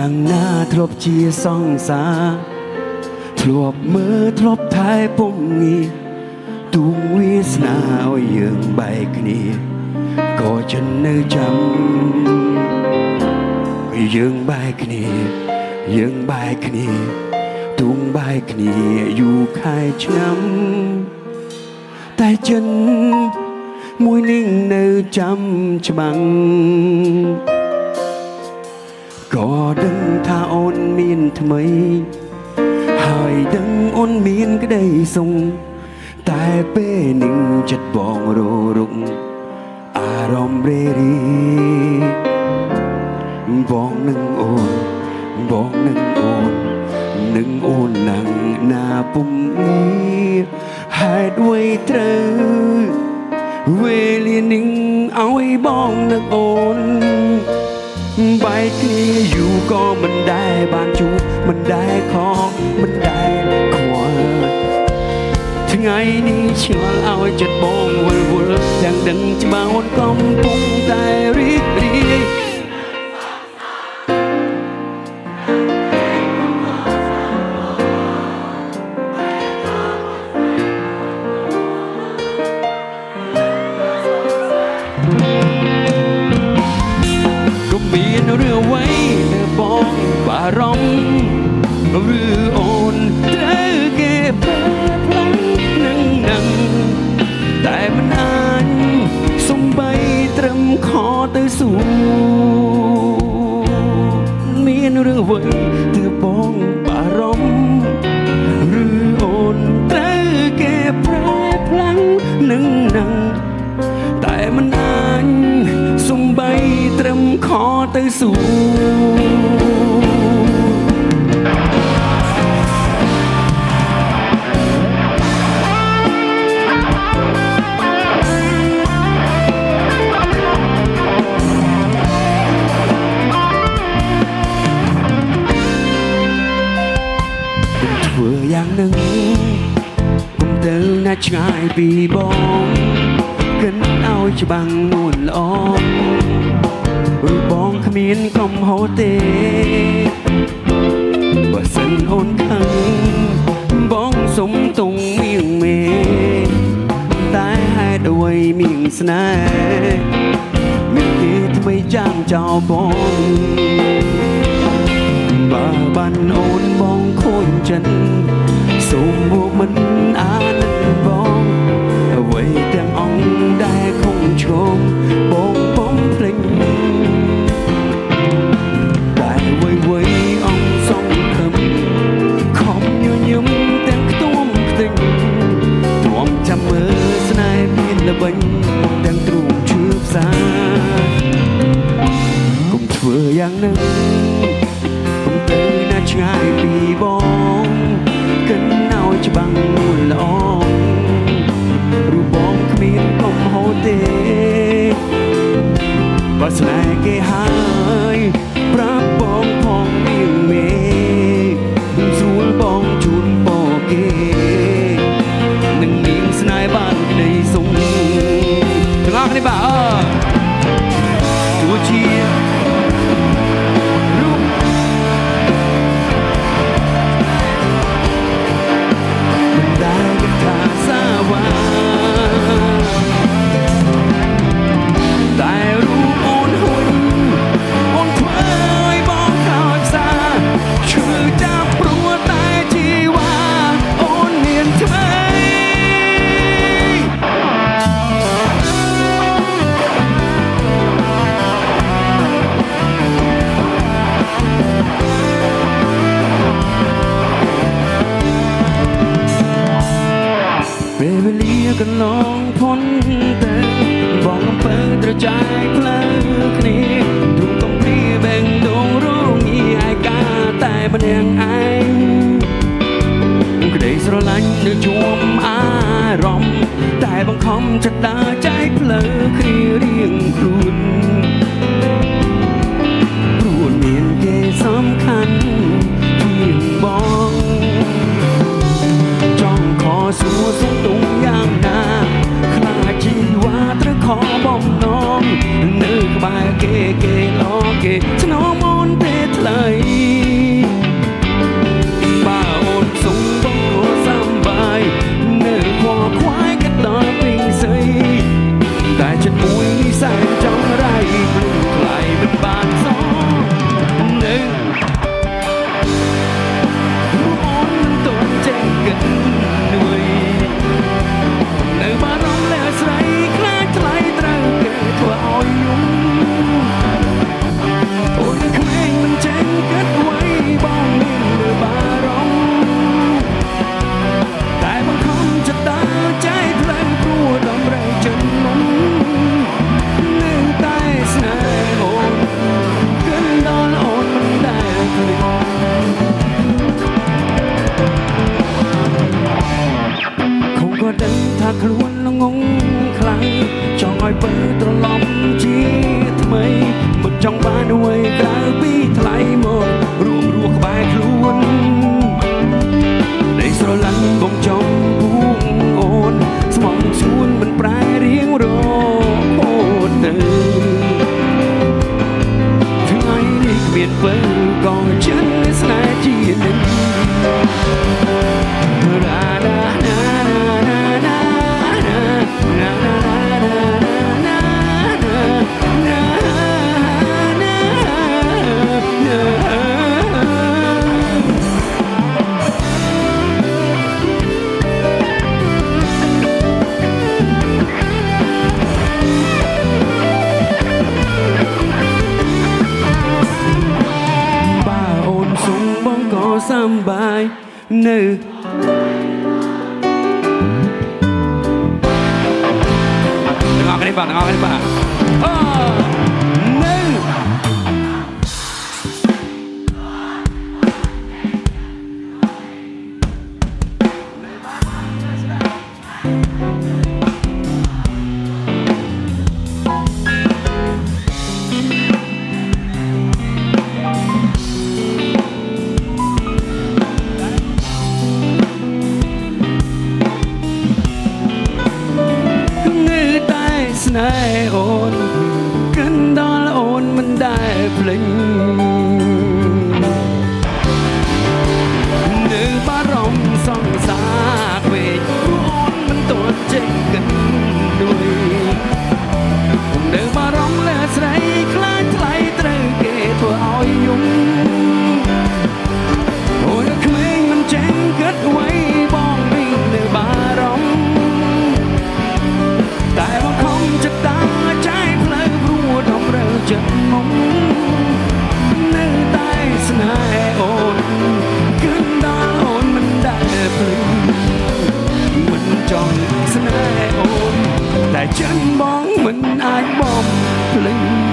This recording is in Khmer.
យ៉ាងណាធ្លាប់ជាសង្សារធ្លាប់មើលធ្លាប់ថែពំងាទូងវាសនាឲ្យយើងបែកគ្នាក៏ចិននៅចាំយើងបែកគ្នាយើងបែកគ្នាទូងបែកគ្នាយូរខែឆ្នាំតែចិនមួយនឹងនៅចាំច្បាំងក៏ដឹងថាអូនមានថ្មីហើយដឹងអូនមានក្តីសុងតែពេលនឹងចិត្តបងររុកអារម្មណ៍រេរីបងនឹងអូនបងនឹងអូននឹងអូនណាំងណាពុំងារហេតុអ្វីត្រូវវេលានឹងឲ្យបងនឹងអូនបែកគ្នាយូរក៏មិនដែលបានជួបមិនដែលខកមិនដែលខ្វល់ថ្ងៃនេះឆ្ងល់ឲ្យចិត្តបងវល់វល់ទាំងដឹងច្បាស់អូនកំពុងតែរីករាយមានរឿងអ្វីនៅបងបារម្ភឬអូនត្រូវគេបែកផ្លាស់នឹងតែមិនអាចសំបីត្រឹមខទៅសួរមានរឿងអ្វីទើបបងបារម្ភឬអូនត្រូវគេប្រែផ្លាស់នឹងតែមិនអាចសំបីត្រឹមខទៅសួរធ្វើយ៉ាងនឹងគុំទៅណាឆ្ងាយពីបងកិនឲ្យច្បាំងនួនល្អឬបងគ្មានកំហុសទេបើសិនអូនខឹងបងសុំទងមៀងមេតែហេតុអ្វីមៀងស្នេហ៍មានគេថ្មីចាំចោលបងបើបានអូនបងខូចចិត្តសូមមកមិនអាណិតបងអ្វីទាំងអង្គដែលខំឈោមបងបំភ្លេចតែអ្វីអង្គសងខំខំញញឹមទាំងខ្ទួមខ្ទេញទ្រាំចាំមើលស្នេហ៍មានល្បិញទាំងទ្រូងឈើផ្សាគុំធ្វើយ៉ាងហ្នឹងគុំទៅណាឆ្ងាយពីបងកិនឲ្យច្បាំងនួនល្អរូបបងគ្មានកំហុសទេបើស្នេហ៍គេហើយប្រាប់បងផងមានមេស្រួលបងជូនពរគេនឹងមានស្នេហ៍បានក្តីសុខទាំងអស់គ្នាបាទទោះជាពេលវេលាកន្លងพ้นទៅបងអំពើត្រចែកផ្លូវគ្នាទូកំព្រាបែងដងរងាឯកាតែម្នាក់ឯងក្តីស្រឡាញ់នៅជួមអារម្មណ៍តែបង្ខំចិត្តដើរចែកផ្លូវគ្នារៀងខ្លួនព្រោះមានគេសំខាន់ជាងបងចង់ខសួរសុំទុំយ៉ាងណាខ្លាចជីវ៉ាត្រូវខបំណងនៅក្បែរគេឡគេស្នងអូនទេថ្លៃ คงก็ដឹងថាខ្លួនងងខ្លាំងចង់ឲ្យបើត្រឡប់ជាថ្មីមិនចង់បានអ្វីក្រៅពីថ្លៃមករួមរស់ក្បែរខ្លួននៃស្រឡាញ់បងចំពួងអូនស្មងសួនមិនប្រែរៀងរហូតទៅថ្ងៃនេះគ្មានពេលក៏ចិនស្នេហ៍ជានឹងសំបាយនៅទាំងអស់គ្នាបាទអូនៅស្នេហ៍អូនគិនដល់អូនមិនដែលភ្លេចនៅបារម្ភសង្សារពេកអូនមិនទាន់ចេះគិតដូចនៅបារម្ភលើស្រីខ្លាចថ្លៃត្រូវគេធ្វើឲ្យយំអូនក្មេងមិនចេះគិតអ្វីបងនេះនៅបារម្ភតែបងខំចិត្តតាចែកផ្លូវព្រោះតម្រូវចិត្តមុំនៅតែស្នេហ៍អូនគឺដល់អូនមិនដែលភ្លេចមិនចង់ស្នេហ៍អូនតែចិត្តបងមិនអាចបំភ្លេច